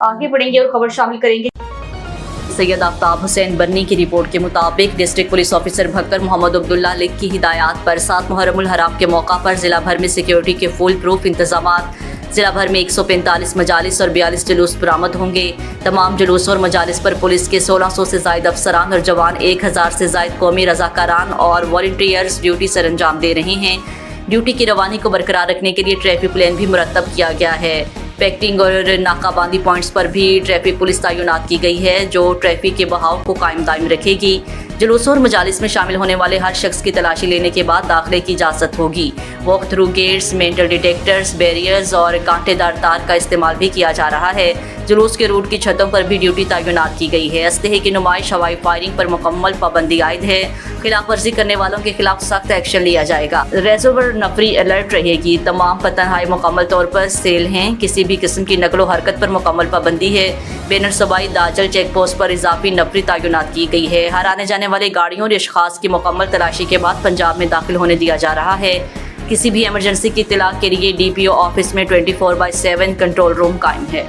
आगे बढ़ेंगे और खबर शामिल करेंगे। सैयद आफ्ताब हुसैन बन्नी की रिपोर्ट के मुताबिक district police officer Bhakkar Mohammad Abdullah लिक की हिदायत पर 7 मुहर्रमुल हराम के मौका पर जिला भर में सिक्योरिटी के फुल प्रूफ इंतजामात। जिला भर में 145 मजालिस और 42 जुलूस बरामद होंगे। तमाम जुलूस और मजालिस पर पुलिस के 1600 से जायद अफसरान और जवान 1000 से जायद कौमी रजाकारान और वॉलंटियर्स ड्यूटी सर अंजाम दे रहे हैं। ड्यूटी की रवानी को बरकरार रखने के लिए ट्रैफिक प्लान भी मुरतब किया गया है। पैक्टिंग और नाकाबंदी पॉइंट्स पर भी ट्रैफिक पुलिस तैनात की गई है, जो ट्रैफिक के बहाव को कायम दायम रखेगी। जुलूस और मजालिस में शामिल होने वाले हर शख्स की तलाशी लेने के बाद दाखिले की इजाज़त होगी। Walk through gates, metal detectors, barriers और कांटेदार तार का इस्तेमाल भी किया जा रहा है। जुलूस के रूट की छतों पर भी ड्यूटी तैनात की गई है। असलहे की नुमाइश, हवाई फायरिंग पर मुकम्मल पाबंदी आयद है। खिलाफ वर्जी करने वालों के खिलाफ सख्त एक्शन लिया जाएगा। रेजोवर नफरी अलर्ट रहेगी। तमाम पतनहाई मुकम्मल तौर पर सेल हैं। किसी भी किस्म की नकलो हरकत पर मुकम्मल पाबंदी है। बेनर सबाई दाजल चेक पोस्ट पर इजाफी नफरी तैनात की गई है। हर आने जाने वाले गाड़ियों और अशखास की मुकम्मल तलाशी के बाद पंजाब में दाखिल होने दिया जा रहा है। किसी भी एमरजेंसी की इत्तला के लिए DPO ऑफिस में 24/7 कंट्रोल रूम कायम है।